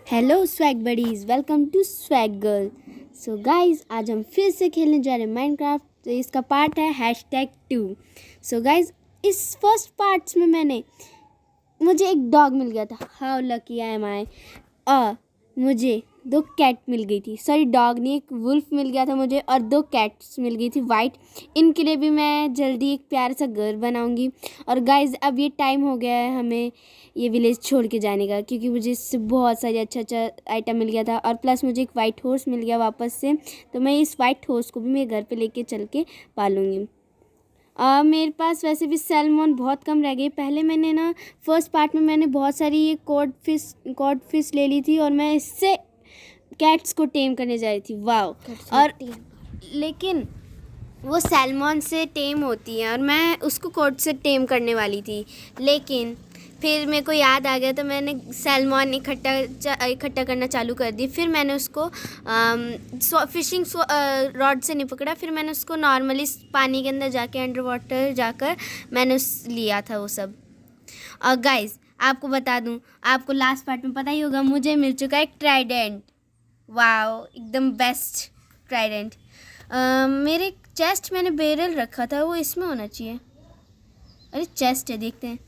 Hello swag buddies, welcome to Swag Girl. So guys, आज हम फिर से खेलने जा रहे हैं माइनक्राफ्ट। तो इसका पार्ट है #2। सो गाइज़, इस फर्स्ट पार्ट्स में मुझे एक डॉग मिल गया था। हाउ लकी आई एम आई। और मुझे 2 कैट मिल गई थी। सॉरी, डॉग नहीं, एक वुल्फ मिल गया था मुझे और 2 कैट्स मिल गई थी वाइट। इनके लिए भी मैं जल्दी एक प्यारा सा घर बनाऊंगी। और गाइज़, अब ये टाइम हो गया है हमें ये विलेज छोड़ के जाने का, क्योंकि मुझे इससे बहुत सारी अच्छा आइटम मिल गया था। और प्लस मुझे एक वाइट हॉर्स मिल गया वापस से। तो मैं इस वाइट हॉर्स को भी मेरे घर पे लेके चल के पालूंगी। मेरे पास वैसे भी सैल्मन बहुत कम रह गई। पहले मैंने ना फर्स्ट पार्ट में मैंने बहुत सारी ये कॉड फिश ले ली थी और मैं इससे कैट्स को टेम करने जा रही थी। वाओ। और लेकिन वो सैल्मन से टेम होती है और मैं उसको कॉड से टेम करने वाली थी, लेकिन फिर मेरे को याद आ गया तो मैंने सैल्मन इकट्ठा करना चालू कर दी। फिर मैंने उसको फिशिंग रॉड से नहीं पकड़ा, फिर मैंने उसको नॉर्मली पानी के अंदर जाके अंडर वाटर जाकर मैंने लिया था वो सब। और गाइस, आपको बता दूं, आपको लास्ट पार्ट में पता ही होगा, मुझे मिल चुका है एक ट्राइडेंट। वाओ, एकदम बेस्ट ट्राइडेंट। मेरे चेस्ट मैंने बेरल रखा था, वो इसमें होना चाहिए। अरे चेस्ट है, देखते हैं।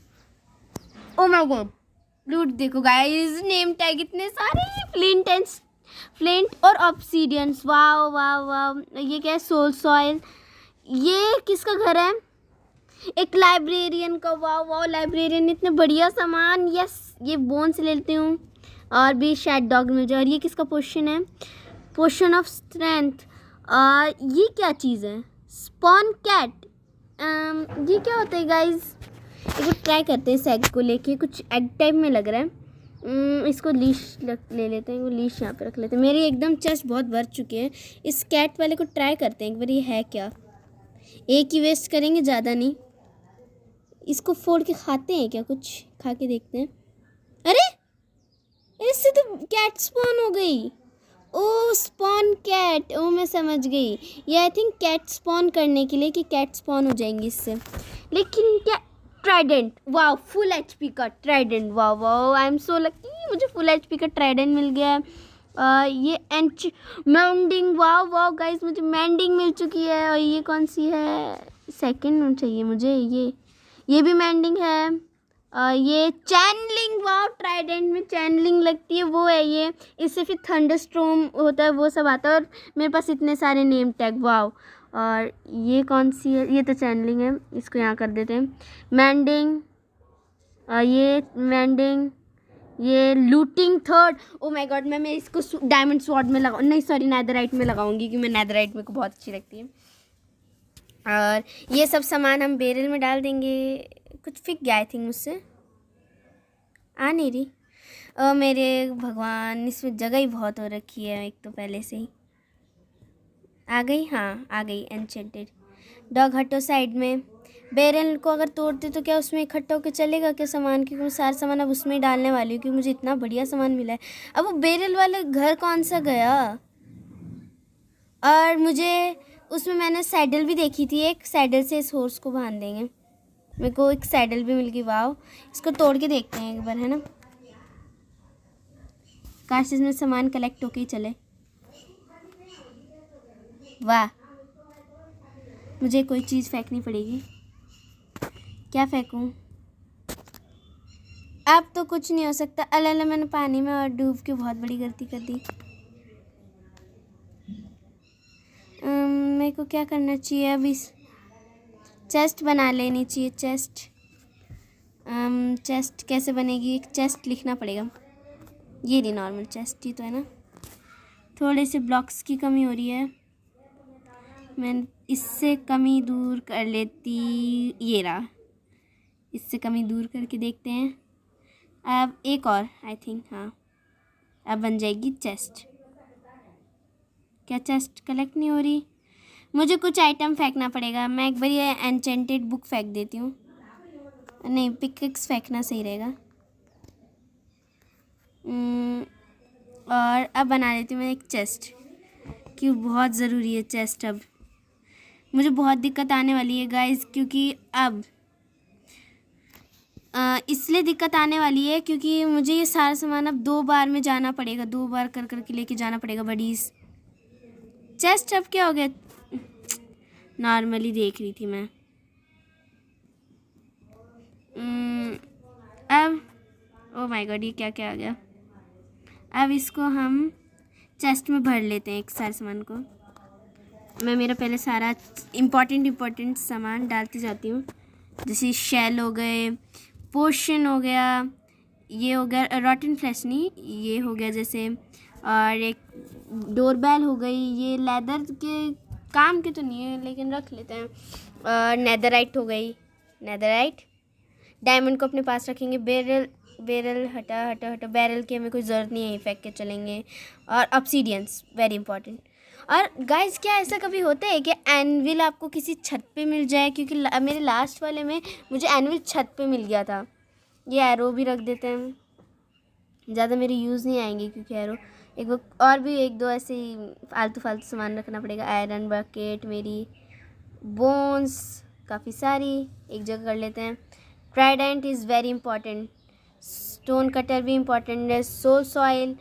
ओ माय गॉड, लूट देखो गाइस, नेम टैग इतने सारे, फ्लिंट और ऑब्सीडियंस। Wow wow wow. ये क्या है? Soul soil. ये किसका घर है? एक लाइब्रेरियन का। वाओ वाओ, लाइब्रेरियन इतने बढ़िया सामान। यस, ये बोन्स ले लेती हूँ और भी शायद डॉग मिल जाए। और ये किसका पोशन है? Potion of strength. ये क्या चीज़ है? Spawn cat. ये क्या होता है गाइस? एक बार ट्राई करते हैं इस एग को लेके। कुछ एग टाइप में लग रहा है। इसको लीश ले लेते हैं। वो लीश यहाँ पे रख लेते हैं। मेरी एकदम चेस्ट बहुत भर चुके हैं। इस कैट वाले को ट्राई करते हैं एक बार, ये है क्या। एक ही वेस्ट करेंगे, ज़्यादा नहीं। इसको फोड़ के खाते हैं क्या? कुछ खा के देखते हैं। अरे, इससे तो कैट स्पॉन हो गई। ओ स्पॉन कैट। ओ मैं समझ गई, ये आई थिंक कैट स्पॉन करने के लिए कि कैट स्पॉन हो जाएंगी इससे। लेकिन क्या ट्राइडेंट। वाओ, फुल एचपी का Trident. Wow wow, I am so lucky, मुझे फुल एचपी का ट्राइडेंट मिल गया है। ये मैंडिंग। वाओ वाओ गाइस, मुझे मैंडिंग मिल चुकी है। और ये कौन सी है? सेकंड चाहिए मुझे। ये भी मैंडिंग है। ये चैनलिंग। वाओ, ट्राइडेंट में चैनलिंग लगती है, वो है ये। इससे फिर थंडरस्टॉर्म होता है, वो सब आता है। और मेरे पास इतने सारे नेम टैग। वाओ। और ये कौन सी है? ये तो चैनलिंग है, इसको यहाँ कर देते हैं। मैंडिंग। ये मैंडिंग। ये looting third. Oh my God, मैं इसको डायमंड स्वॉर्ड में लगाऊँ, नहीं सॉरी, नेदरराइट में लगाऊंगी, क्योंकि मैं नेदरराइट मेरे को बहुत अच्छी लगती है। और ये सब सामान हम बेरल में डाल देंगे। कुछ फिक गया आई थिंक मुझसे, आ नहीं रही। मेरे भगवान, इसमें जगह ही बहुत हो रखी है एक तो पहले से ही। आ गई? हाँ आ गई। एन्चेंटेड डॉग हटो साइड में। बेरल को अगर तोड़ते तो क्या उसमें इकट्ठा होकर चलेगा क्या सामान? क्योंकि मैं सारा सामान अब उसमें ही डालने वाली हूँ, क्योंकि मुझे इतना बढ़िया सामान मिला है। अब वो बेरल वाले घर कौन सा गया? और मुझे उसमें मैंने सैडल भी देखी थी, एक सैडल से इस हॉर्स को बांध देंगे। मेरे को एक सैडल भी मिल गई। वाओ, इसको तोड़ के देखते हैं एक बार, है ना। काश इसमें सामान कलेक्ट होके ही चले। वाह, मुझे कोई चीज़ फेंकनी पड़ेगी। क्या फेंकूं? अब तो कुछ नहीं हो सकता। अल्लाह, मैंने पानी में और डूब के बहुत बड़ी गलती कर दी। मेरे को क्या करना चाहिए अभी? चेस्ट बना लेनी चाहिए। चेस्ट कैसे बनेगी? एक चेस्ट लिखना पड़ेगा। ये नहीं, नॉर्मल चेस्ट ही तो है ना। थोड़े से ब्लॉक्स की कमी हो रही है, मैं इससे कमी दूर कर लेती। ये रहा, इससे कमी दूर करके देखते हैं। अब एक और आई थिंक, हाँ अब बन जाएगी चेस्ट। क्या चेस्ट कलेक्ट नहीं हो रही? मुझे कुछ आइटम फेंकना पड़ेगा। मैं एक बार ये एन्चेंटेड बुक फेंक देती हूँ। नहीं, पिकेक्स फेंकना सही रहेगा। और अब बना लेती हूँ मैं एक चेस्ट, क्यों बहुत ज़रूरी है चेस्ट। अब मुझे बहुत दिक्कत आने वाली है गाइस, क्योंकि अब इसलिए दिक्कत आने वाली है क्योंकि मुझे ये सारा सामान अब 2 बार में जाना पड़ेगा, 2 बार कर कर के लेके जाना पड़ेगा बडीज़। चेस्ट अब क्या हो गया? नॉर्मली देख रही थी मैं। अब ओ माय गॉड, ये क्या क्या आ गया? अब इसको हम चेस्ट में भर लेते हैं एक सारे सामान को। मैं मेरा पहले सारा इम्पोर्टेंट सामान डालती जाती हूँ, जैसे शेल हो गए, पोशन हो गया, ये हो गया रॉटन फ्लैश नहीं, ये हो गया जैसे, और एक डोरबेल हो गई, ये लेदर के काम के तो नहीं है लेकिन रख लेते हैं। और नेदरराइट हो गई, नेदरराइट। डायमंड को अपने पास रखेंगे। बैरल हटा, बैरल की हमें कोई ज़रूरत नहीं है, फेंक के चलेंगे। और ऑब्सीडियंस वेरी इंपॉर्टेंट। और गाइस, क्या ऐसा कभी होता है कि एनविल आपको किसी छत पे मिल जाए? क्योंकि मेरे लास्ट वाले में मुझे एनविल छत पे मिल गया था। ये एरो भी रख देते हैं, ज़्यादा मेरे यूज़ नहीं आएंगे क्योंकि एरो एक वो, और भी एक दो ऐसे ही फालतू सामान रखना पड़ेगा। आयरन बकेट, मेरी बोन्स काफ़ी सारी एक जगह कर लेते हैं। Trident is very important. Stonecutter भी इम्पॉर्टेंट है। Soul soil.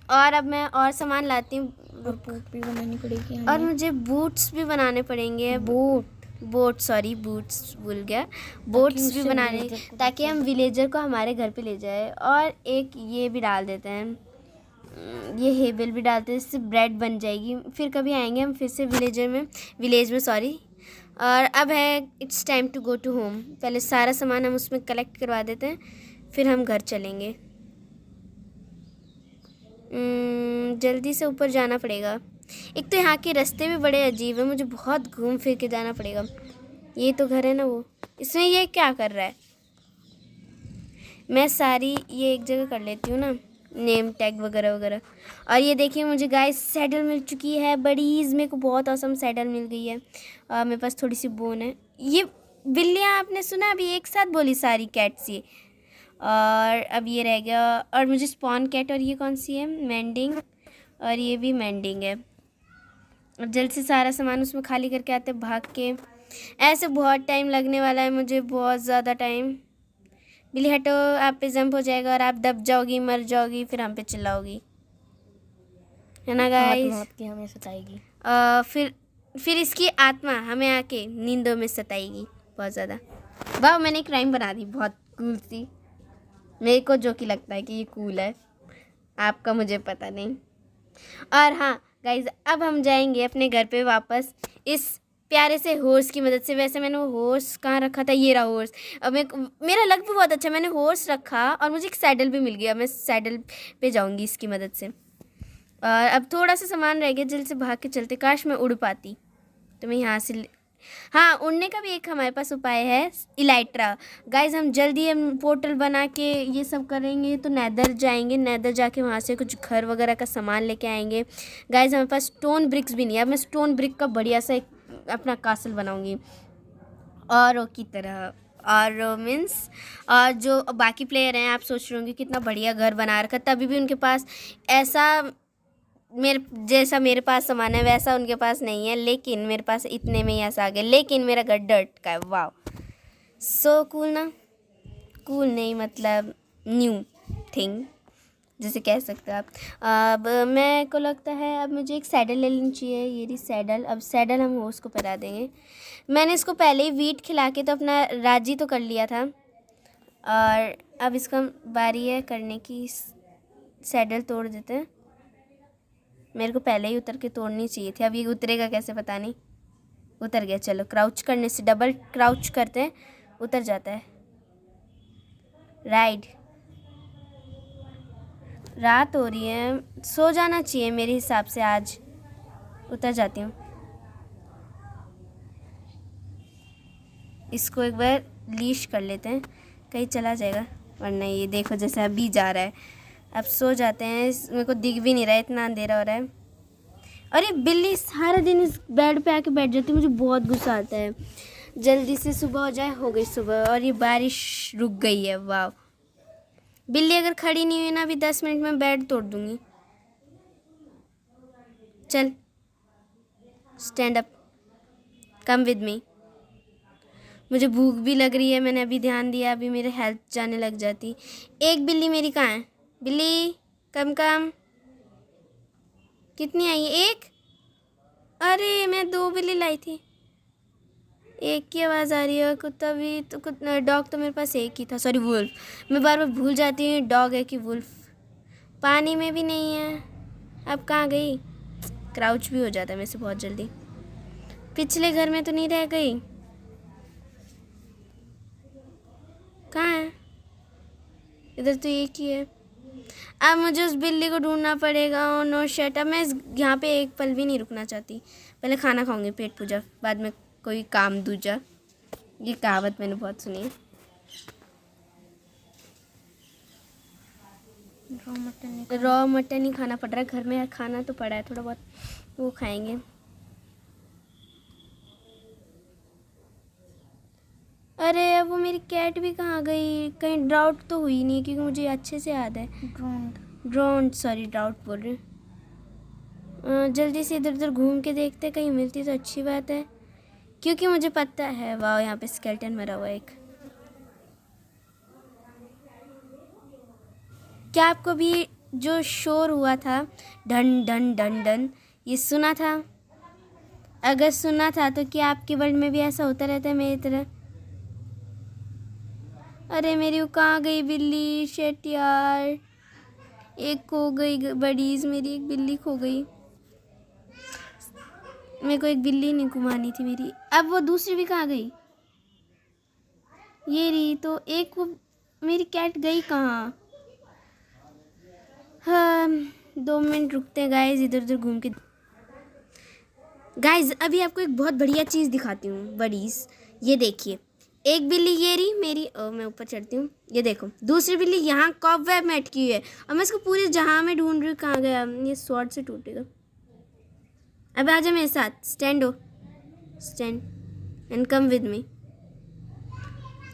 और अब मैं और सामान लाती हूँ। बूट भी बनानी पड़ेगी हमें। और मुझे बूट्स भी बनाने पड़ेंगे। बूट्स भूल गया। बोट्स भी बनाने, ताकि हम विलेजर को हमारे घर पे ले जाए। और एक ये भी डाल देते हैं, ये हेबल भी डालते हैं, इससे ब्रेड बन जाएगी। फिर कभी आएंगे हम फिर से विलेज में सॉरी। और अब है it's time to go to home. पहले सारा सामान हम उसमें कलेक्ट करवा देते हैं, फिर हम घर चलेंगे। जल्दी से ऊपर जाना पड़ेगा। एक तो यहाँ के रास्ते भी बड़े अजीब है, मुझे बहुत घूम फिर के जाना पड़ेगा। ये तो घर है ना वो, इसमें ये क्या कर रहा है? मैं सारी ये एक जगह कर लेती हूँ ना, नेम टैग वगैरह वगैरह। और ये देखिए, मुझे गाइस सैडल मिल चुकी है बडीज़। मेरे को बहुत औसम सैडल मिल गई है। मेरे पास थोड़ी सी बोन है। ये बिल्लियाँ आपने सुना अभी एक साथ बोली सारी कैट्स ये। और अब ये रह गया। और मुझे स्पॉन कैट, और ये कौन सी है? मेंडिंग। और ये भी मेंडिंग है। और जल्द से सारा सामान उसमें खाली करके आते भाग के। ऐसे बहुत टाइम लगने वाला है मुझे, बहुत ज़्यादा टाइम। बिल्ली हटो, आप पे जंप हो जाएगा और आप दब जाओगी, मर जाओगी, फिर हम पे चिल्लाओगी, है ना गाइस? के हमें सताएगी। फिर इसकी आत्मा हमें आके नींदों में सताएगी बहुत ज़्यादा। वाह, मैंने एक राइम बना दी, बहुत कूल सी। मेरे को जो कि लगता है कि ये कूल है, आपका मुझे पता नहीं। और हाँ गाइज, अब हम जाएंगे अपने घर पे वापस इस प्यारे से हॉर्स की मदद से। वैसे मैंने वो हॉर्स कहाँ रखा था? ये रहा हॉर्स। अब मेरा लक भी बहुत अच्छा, मैंने हॉर्स रखा और मुझे एक सैडल भी मिल गया। मैं सैडल पे जाऊँगी इसकी मदद से। और अब थोड़ा सा सामान रह गया, जल्द से भाग के चलते। काश मैं उड़ पाती तो मैं यहाँ से हाँ, उड़ने का भी एक हमारे पास उपाय है, इलाइट्रा। गाइज, हम जल्दी हम पोर्टल बना के ये सब करेंगे तो नेदर जाएंगे। नेदर जाके वहाँ से कुछ घर वगैरह का सामान लेके आएंगे। गाइज, हमारे पास स्टोन ब्रिक्स भी नहीं है। अब मैं स्टोन ब्रिक का बढ़िया सा एक अपना कासल बनाऊंगी और की तरह। और मीन्स और जो बाकी प्लेयर हैं, आप सोच रहे होंगे कितना बढ़िया घर बना रखा, तभी भी उनके पास ऐसा जैसा मेरे पास सामान है वैसा उनके पास नहीं है। लेकिन मेरे पास इतने में ही ऐसा आ गया। लेकिन मेरा घर डर्ट का है। वाह, सो कूल ना? कूल नहीं, मतलब न्यू थिंग जैसे कह सकते हो आप। अब मेरे को लगता है अब मुझे एक सैडल ले लेनी चाहिए। ये रही सैडल। अब सैडल हम उसको पहना देंगे। मैंने इसको पहले ही वीट खिला के तो अपना राजी तो कर लिया था। और अब इसका बारी है करने की। सैडल तोड़ देते हैं। मेरे को पहले ही उतर के तोड़नी चाहिए थी। अब ये उतरेगा कैसे पता नहीं। उतर गया। चलो, क्राउच करने से, डबल क्राउच करते हैं, उतर जाता है। राइड। रात हो रही है, सो जाना चाहिए मेरे हिसाब से। आज उतर जाती हूँ। इसको एक बार लीश कर लेते हैं, कहीं चला जाएगा, वरना ये देखो जैसे अभी जा रहा है। अब सो जाते हैं। मेरे को दिख भी नहीं रहा है, इतना अंधेरा हो रहा है। अरे बिल्ली सारा दिन इस बेड पे आके बैठ जाती है, मुझे बहुत गुस्सा आता है। जल्दी से सुबह हो जाए। हो गई सुबह और ये बारिश रुक गई है। वाह, बिल्ली अगर खड़ी नहीं हुई ना अभी 10 मिनट में बेड तोड़ दूंगी। चल, stand up, come with me. मुझे भूख भी लग रही है, मैंने अभी ध्यान दिया, अभी मेरे हेल्थ जाने लग जाती। एक बिल्ली मेरी कहाँ है? बिल्ली कम कम, कितनी आई है? एक? अरे मैं 2 बिल्ली लाई थी, एक की आवाज़ आ रही है। कुत्ता भी तो डॉग तो मेरे पास एक ही था, सॉरी वुल्फ। मैं बार बार भूल जाती हूँ डॉग है कि वुल्फ। पानी में भी नहीं है, अब कहाँ गई? क्राउच भी हो जाता है मेरे से बहुत जल्दी। पिछले घर में तो नहीं रह गई? कहाँ है? इधर तो एक ही है। अब मुझे उस बिल्ली को ढूंढना पड़ेगा। ओ नो शिट, अब मैं यहाँ पे एक पल भी नहीं रुकना चाहती। पहले खाना खाऊंगी, पेट पूजा, बाद में कोई काम दूजा। ये कहावत मैंने बहुत सुनी है। रॉ मटन ही खाना पड़ रहा है घर में, खाना तो पड़ा है थोड़ा बहुत, वो खाएंगे। अरे अब वो मेरी कैट भी कहाँ गई? कहीं ड्राउट तो हुई नहीं, क्योंकि मुझे अच्छे से याद है। ड्रोंट सॉरी, ड्राउट बोल रहे हैं। जल्दी से इधर उधर घूम के देखते, कहीं मिलती तो अच्छी बात है, क्योंकि मुझे पता है। वाह, यहाँ पे स्केलेटन मरा हुआ है एक। क्या आपको भी जो शोर हुआ था, डन डन डन डन, ये सुना था? अगर सुना था तो क्या आपके वर्ल्ड में भी ऐसा होता रहता है मेरी तरह? अरे मेरी वो कहाँ गई बिल्ली? शेट यार, एक खो गई बडीज, मेरी एक बिल्ली खो गई। मेरे को एक बिल्ली नहीं घुमानी थी मेरी। अब वो दूसरी भी कहाँ गई? ये रही तो एक, वो मेरी कैट गई कहाँ? हाँ, 2 मिनट रुकते हैं गाइज, इधर उधर घूम के। गाइज अभी आपको एक बहुत बढ़िया चीज़ दिखाती हूँ बडीज, ये देखिए। एक बिल्ली ये रही मेरी, मैं ऊपर चढ़ती हूँ, ये देखो। दूसरी बिल्ली यहाँ कॉबवेब में अटकी हुई है, और मैं इसको पूरे जहाँ में ढूंढ रही हूँ। कहाँ गया? ये स्वॉर्ड से टूटेगा। अब आ जा मेरे साथ, स्टैंड हो, stand and come with me.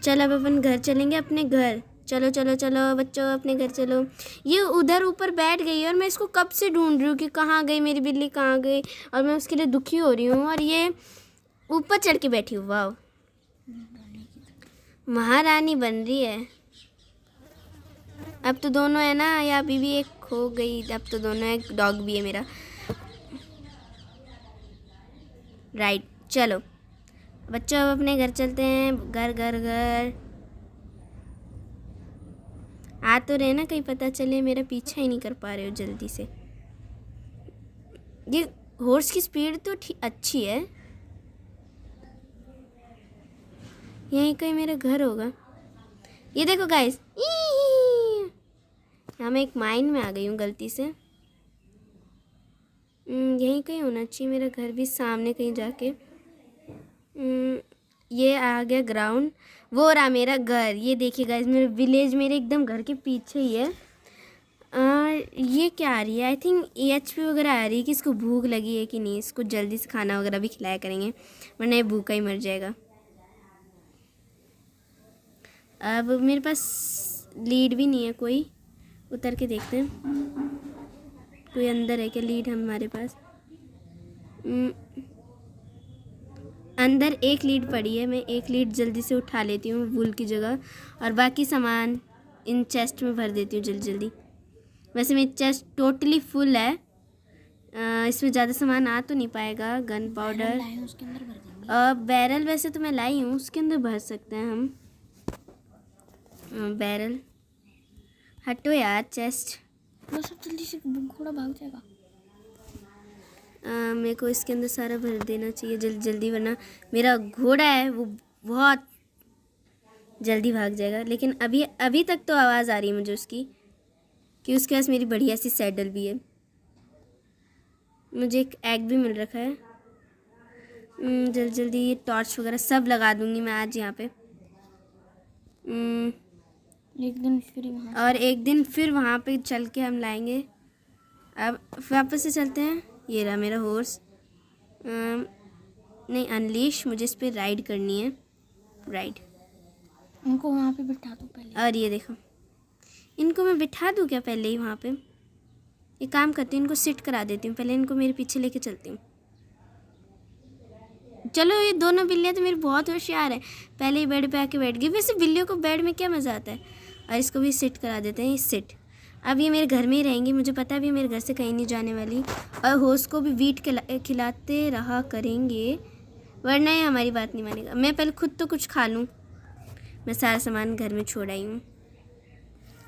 चल अब अपन घर चलेंगे, अपने घर। चलो चलो चलो बच्चों, अपने घर चलो। ये उधर ऊपर बैठ गई है और मैं इसको कब से ढूंढ रही हूँ कि कहाँ गई मेरी बिल्ली, कहाँ गई, और मैं उसके लिए दुखी हो रही हूँ, और ये ऊपर चढ़ के बैठी हूँ। वाह, महारानी बन रही है। अब तो दोनों है ना, या अभी भी एक खो गई? अब तो दोनों है, डॉग भी है मेरा। राइट, चलो बच्चों अब अपने घर चलते हैं। घर घर घर आ तो रहे ना, कहीं पता चले, मेरा पीछा ही नहीं कर पा रहे हो जल्दी से। ये हॉर्स की स्पीड तो अच्छी है। यहीं कहीं मेरा घर होगा। ये देखो गाइस, यहाँ मैं एक माइन में आ गई हूँ गलती से। यहीं कहीं होना चाहिए मेरा घर भी, सामने कहीं जाके। ये आ गया ग्राउंड, वो रहा मेरा घर। ये देखिए गाइस, मेरा विलेज मेरे एकदम घर के पीछे ही है। ये क्या आ रही है? आई थिंक EHP वगैरह आ रही है कि इसको भूख लगी है कि नहीं। इसको जल्दी से खाना वगैरह भी खिलाया करेंगे, वरना ये भूखा ही मर जाएगा। अब मेरे पास लीड भी नहीं है कोई, उतर के देखते हैं कोई अंदर है क्या लीड हमारे पास। अंदर एक लीड पड़ी है, मैं एक लीड जल्दी से उठा लेती हूँ वूल की जगह, और बाकी सामान इन चेस्ट में भर देती हूँ जल्दी जल्दी। वैसे मेरी चेस्ट टोटली फुल है, इसमें ज़्यादा सामान आ तो नहीं पाएगा। गन पाउडर, बैरल वैसे तो मैं लाई हूँ, उसके अंदर भर सकते हैं हम। बैरल हटो यार, चेस्ट वो सब जल्दी से घोड़ा भाग जाएगा। मेरे को इसके अंदर सारा भर देना चाहिए जल्दी जल्दी, वरना मेरा घोड़ा है वो बहुत जल्दी भाग जाएगा। लेकिन अभी तक तो आवाज़ आ रही है मुझे उसकी, कि उसके पास मेरी बढ़िया सी सैडल भी है। मुझे एक एग भी मिल रखा है। जल्दी जल्दी टॉर्च वगैरह सब लगा दूंगी मैं आज यहाँ पे। एक दिन फिर वहाँ, और एक दिन फिर वहाँ पे चल के हम लाएंगे। अब वापस से चलते हैं। ये रहा मेरा हॉर्स। नहीं, अनलीश, मुझे इस पर राइड करनी है। राइड, उनको वहाँ पे बिठा दो पहले। और ये देखो, इनको मैं बिठा दूँ क्या पहले ही वहाँ पे? एक काम करती हूँ, इनको सिट करा देती हूँ पहले, इनको मेरे पीछे लेके चलती हूँ। चलो ये दोनों बिल्लियाँ तो मेरी बहुत होशियार है, पहले ही बेड पे आके बैठ गई। वैसे बिल्लियों को बेड में क्या मज़ा आता है। और इसको भी सिट करा देते हैं, सिट। अब ये मेरे घर में ही रहेंगी, मुझे पता है अभी मेरे घर से कहीं नहीं जाने वाली। और होस्ट को भी वीट खिलाते रहा करेंगे, वरना ये हमारी बात नहीं मानेगा। मैं पहले खुद तो कुछ खा लूँ। मैं सारा सामान घर में छोड़ आई हूँ,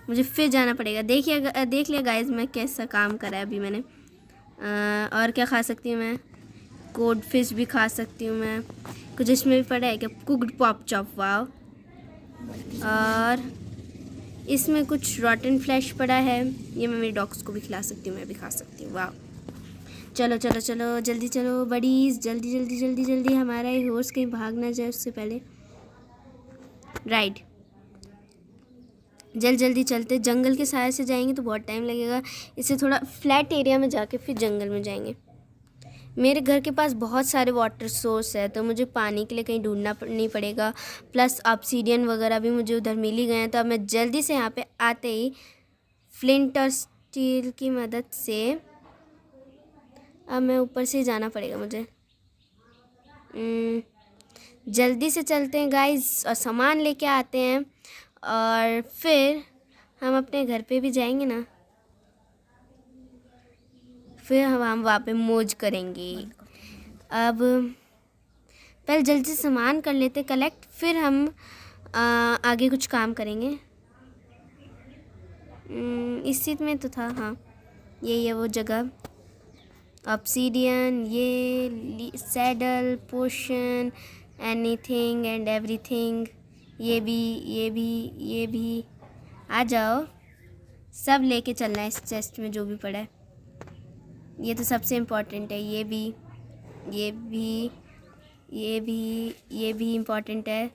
मुझे फिर जाना पड़ेगा। देख लिया गाइस मैं कैसा काम करा है अभी मैंने। और क्या खा सकती हूँ मैं? कोड फिश भी खा सकती हूँ मैं। कुछ इसमें भी पड़ा है क्या? कुक्ड पॉप चॉप, वाव। और इसमें कुछ रॉटन फ्लैश पड़ा है, ये मैं मेरे डॉग्स को भी खिला सकती हूँ, मैं भी खा सकती हूँ, वाह। चलो चलो चलो जल्दी चलो बडीज़, जल्दी जल्दी जल्दी जल्दी, हमारा ये हॉर्स कहीं भाग ना जाए उससे पहले। राइट, जल्दी चलते। जंगल के साइड से जाएंगे तो बहुत टाइम लगेगा, इससे थोड़ा फ्लैट एरिया में जाके फिर जंगल में जाएंगे। मेरे घर के पास बहुत सारे वाटर सोर्स है, तो मुझे पानी के लिए कहीं ढूंढना नहीं पड़ेगा। प्लस ऑब्सीडियन वगैरह भी मुझे उधर मिल ही गए हैं। तो अब मैं जल्दी से यहाँ पे आते ही फ्लिंट और स्टील की मदद से अब मैं ऊपर से जाना पड़ेगा मुझे। जल्दी से चलते हैं गाइस और सामान लेके आते हैं, और फिर हम अपने घर पे भी जाएंगे ना, फिर हम वहाँ पे मौज करेंगे। अब पहले जल्दी से सामान कर लेते कलेक्ट, फिर हम आगे कुछ काम करेंगे। इस सीट में तो था, हाँ यही है वो जगह। ऑब्सीडियन, ये saddle, potion, anything and everything, ये भी आ जाओ, सब लेके चलना है इस चेस्ट में जो भी पड़ा है। ये तो सबसे इम्पोर्टेंट है, ये भी इम्पोर्टेंट है।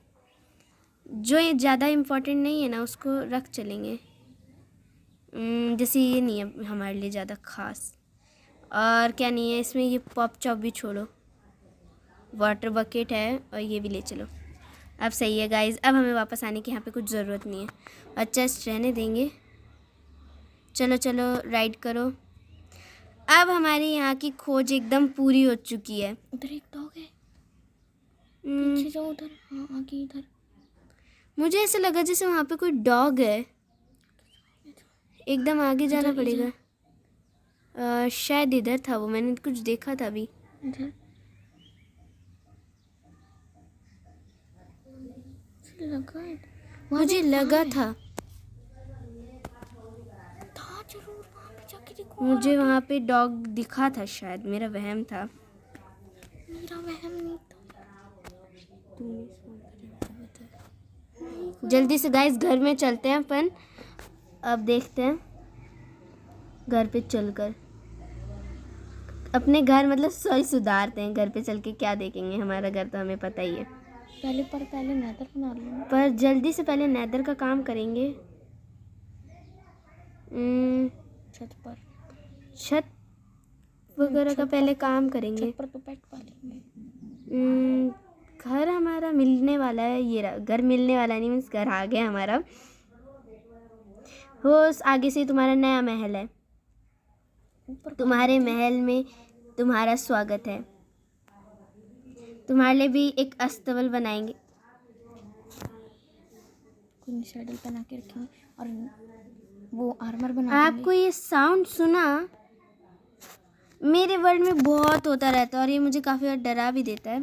जो ये ज़्यादा इम्पोर्टेंट नहीं है ना उसको रख चलेंगे, जैसे ये नहीं है हमारे लिए ज़्यादा ख़ास। और क्या नहीं है इसमें, ये पॉप चॉप भी छोड़ो, वाटर बकेट है और ये भी ले चलो। अब सही है गाइस, अब हमें वापस आने की यहाँ पे कुछ ज़रूरत नहीं है, और चेस्ट रहने देंगे। चलो चलो राइड करो। अब हमारी यहाँ की खोज एकदम पूरी हो चुकी है। उधर एक डॉग है, पीछे जाओ उधर, हाँ आगे इधर। मुझे ऐसा लगा जैसे वहाँ पे कोई डॉग है, एकदम आगे जाना पड़ेगा। शायद इधर था वो, मैंने कुछ देखा था अभी इधर। मुझे लगा था जरूर वहाँ पे जाके देखो। मुझे वहाँ पे डॉग दिखा था, शायद मेरा वहम था। मेरा वहम नहीं था। जल्दी से गाइस घर में चलते हैं अपन, अब देखते हैं घर पे चलकर अपने घर, मतलब सॉरी सुधारते हैं। घर पे चल के क्या देखेंगे, हमारा घर तो हमें पता ही है। पहले नेदर बना लो, पर जल्दी से पहले नेदर का काम करेंगे। छत वगैरह का पहले काम करेंगे। छत पर तो पेट पालेंगे। घर हमारा मिलने वाला है, ये रहा घर। मिलने वाला नहीं, मीन्स घर आ गया हमारा। हो आगे से तुम्हारा नया महल है, तुम्हारे महल में तुम्हारा स्वागत है। तुम्हारे लिए भी एक अस्तबल बनाएंगे, कोई सैडल बना के रखेंगे और वो आर्मर बना आपको ये साउंड सुना? मेरे वर्ल्ड में बहुत होता रहता है और ये मुझे काफ़ी डरा भी देता है।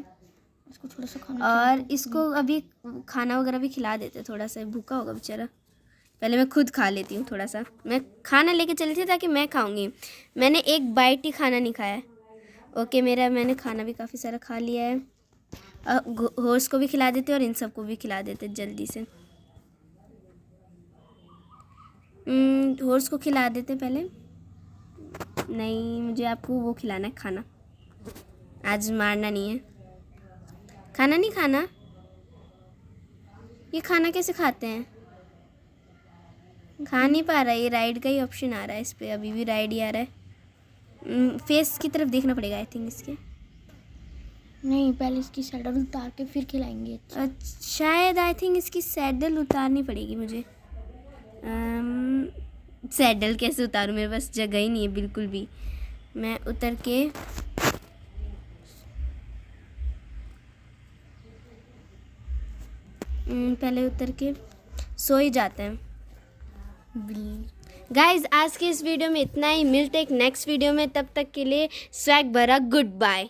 इसको थोड़ा सा खाना, और इसको अभी खाना वगैरह भी खिला देते, थोड़ा सा भूखा होगा बेचारा। पहले मैं खुद खा लेती हूँ थोड़ा सा। मैं खाना लेके चली थी ताकि मैं खाऊंगी, मैंने एक बाइट ही खाना नहीं खाया है। ओके, मैंने खाना भी काफ़ी सारा खा लिया है। हॉर्स को भी खिला देते और इन सबको भी खिला देते जल्दी से। हॉर्स को खिला देते पहले। नहीं, मुझे आपको वो खिलाना है खाना, आज मारना नहीं है। खाना नहीं खाना, ये खाना कैसे खाते हैं? खा नहीं पा रहा, ये राइड का ही ऑप्शन आ रहा है इस पर, अभी भी राइड ही आ रहा है। फेस की तरफ देखना पड़ेगा आई थिंक इसके। नहीं, पहले इसकी सैडल उतार के फिर खिलाएंगे। शायद आई थिंक इसकी सैडल उतारनी पड़ेगी मुझे। सैडल कैसे उतारूँ, मेरे पास जगह ही नहीं है बिल्कुल भी। मैं उतर के पहले उतर के सो ही जाते हैं। गाइज आज की इस वीडियो में इतना ही, मिलते एक नेक्स्ट वीडियो में, तब तक के लिए स्वैग भरा गुड बाय।